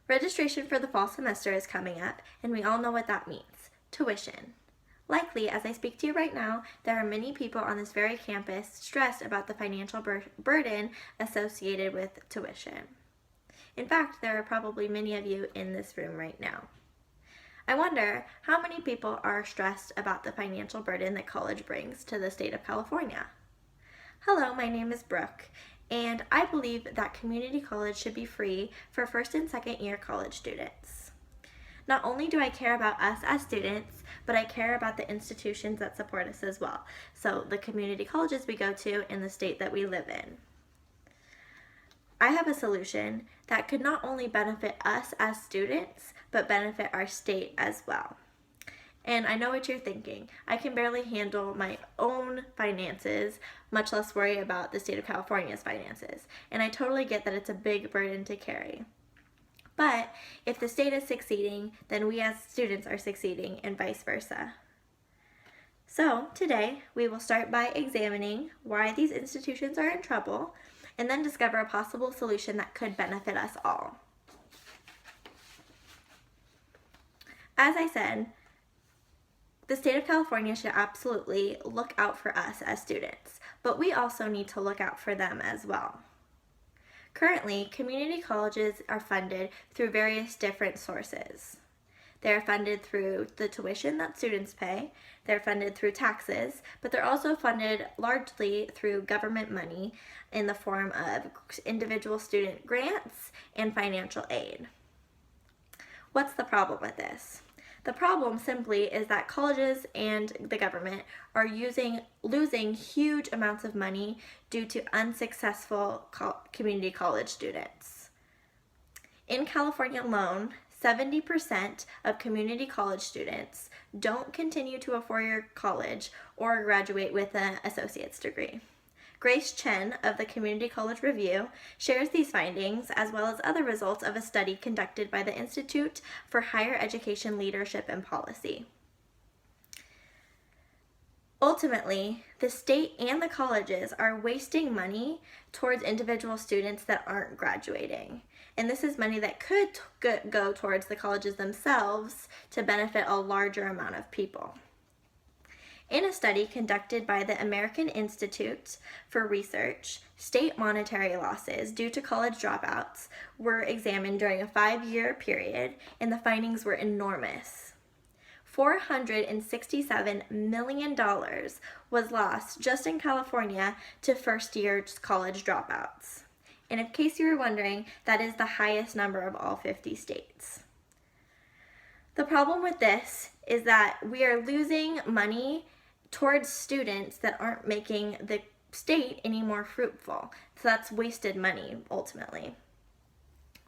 Registration for the fall semester is coming up, and we all know what that means: tuition. Likely, as I speak to you right now, there are many people on this very campus stressed about the financial burden associated with tuition. In fact, there are probably many of you in this room right now. I wonder how many people are stressed about the financial burden that college brings to the state of California. Hello, my name is Brooke, and I believe that community college should be free for first and second year college students. Not only do I care about us as students, but I care about the institutions that support us as well. So the community colleges we go to in the state that we live in. I have a solution that could not only benefit us as students, but benefit our state as well. And I know what you're thinking. I can barely handle my own finances, much less worry about the state of California's finances. And I totally get that it's a big burden to carry. But if the state is succeeding, then we as students are succeeding, and vice versa. So today, we will start by examining why these institutions are in trouble, and then discover a possible solution that could benefit us all. As I said, the state of California should absolutely look out for us as students, but we also need to look out for them as well. Currently, community colleges are funded through various different sources. They're funded through the tuition that students pay, they're funded through taxes, but they're also funded largely through government money in the form of individual student grants and financial aid. What's the problem with this? The problem simply is that colleges and the government are losing huge amounts of money due to unsuccessful community college students. In California alone, 70% of community college students don't continue to a four-year college or graduate with an associate's degree. Grace Chen of the Community College Review shares these findings as well as other results of a study conducted by the Institute for Higher Education Leadership and Policy. Ultimately, the state and the colleges are wasting money towards individual students that aren't graduating. And this is money that could go towards the colleges themselves to benefit a larger amount of people. In a study conducted by the American Institute for Research, state monetary losses due to college dropouts were examined during a 5-year period, and the findings were enormous. $467 million was lost just in California to first-year college dropouts. And in case you were wondering, that is the highest number of all 50 states. The problem with this is that we are losing money towards students that aren't making the state any more fruitful. So that's wasted money, ultimately.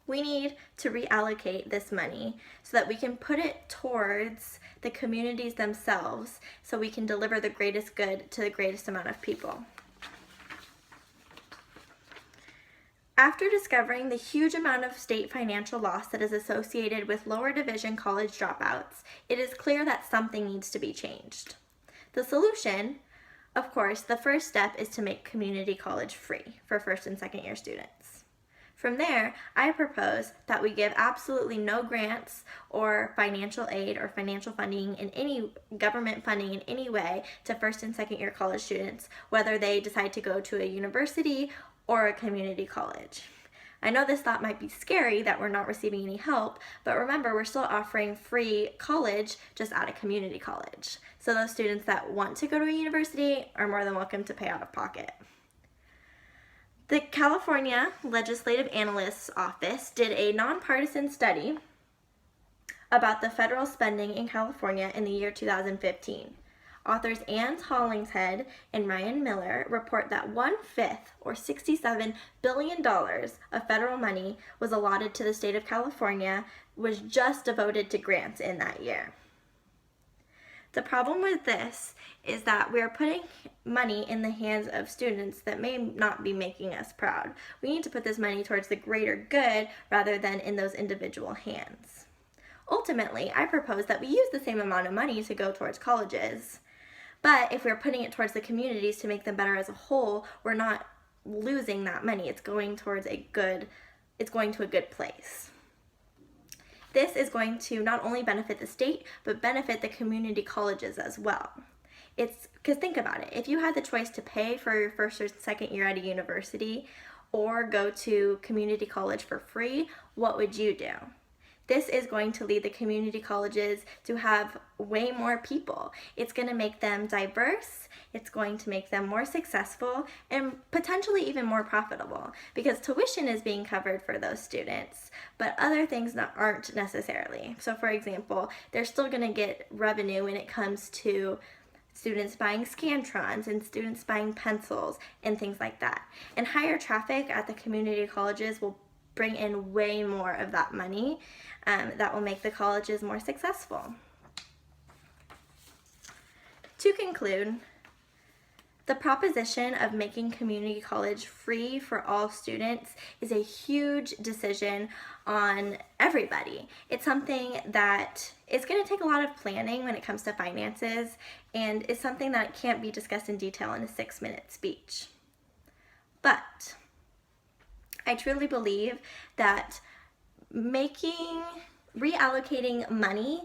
We need to reallocate this money so that we can put it towards the communities themselves so we can deliver the greatest good to the greatest amount of people. After discovering the huge amount of state financial loss that is associated with lower division college dropouts, it is clear that something needs to be changed. The solution, of course, the first step is to make community college free for first and second year students. From there, I propose that we give absolutely no grants or financial aid or financial funding in any government funding in any way to first and second year college students, whether they decide to go to a university or a community college. I know this thought might be scary that we're not receiving any help, but remember, we're still offering free college just at a community college. So those students that want to go to a university are more than welcome to pay out of pocket. The California Legislative Analyst's Office did a nonpartisan study about the federal spending in California in the year 2015. Authors Ann Hollingshead and Ryan Miller report that 1/5, or $67 billion of federal money was allotted to the state of California, was just devoted to grants in that year. The problem with this is that we are putting money in the hands of students that may not be making us proud. We need to put this money towards the greater good rather than in those individual hands. Ultimately, I propose that we use the same amount of money to go towards colleges, but if we're putting it towards the communities to make them better as a whole, we're not losing that money. It's going to a good place. This is going to not only benefit the state, but benefit the community colleges as well. It's because think about it. If you had the choice to pay for your first or second year at a university or go to community college for free, what would you do? This is going to lead the community colleges to have way more people. It's going to make them diverse, it's going to make them more successful, and potentially even more profitable, because tuition is being covered for those students, but other things aren't necessarily. So for example, they're still going to get revenue when it comes to students buying Scantrons and students buying pencils and things like that. And higher traffic at the community colleges will bring in way more of that money that will make the colleges more successful. To conclude, the proposition of making community college free for all students is a huge decision on everybody. It's something that is going to take a lot of planning when it comes to finances, and it's something that can't be discussed in detail in a 6-minute speech. But I truly believe that reallocating money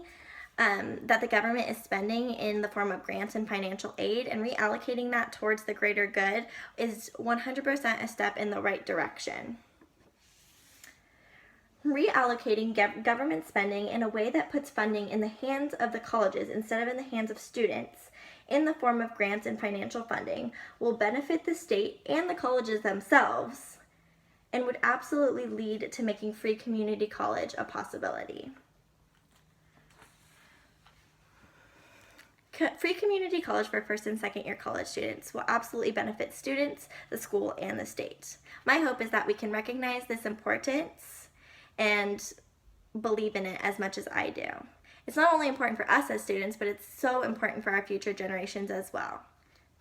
that the government is spending in the form of grants and financial aid and reallocating that towards the greater good is 100% a step in the right direction. Reallocating government spending in a way that puts funding in the hands of the colleges instead of in the hands of students in the form of grants and financial funding will benefit the state and the colleges themselves, and would absolutely lead to making free community college a possibility. Free community college for first and second year college students will absolutely benefit students, the school, and the state. My hope is that we can recognize this importance and believe in it as much as I do. It's not only important for us as students, but it's so important for our future generations as well.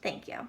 Thank you.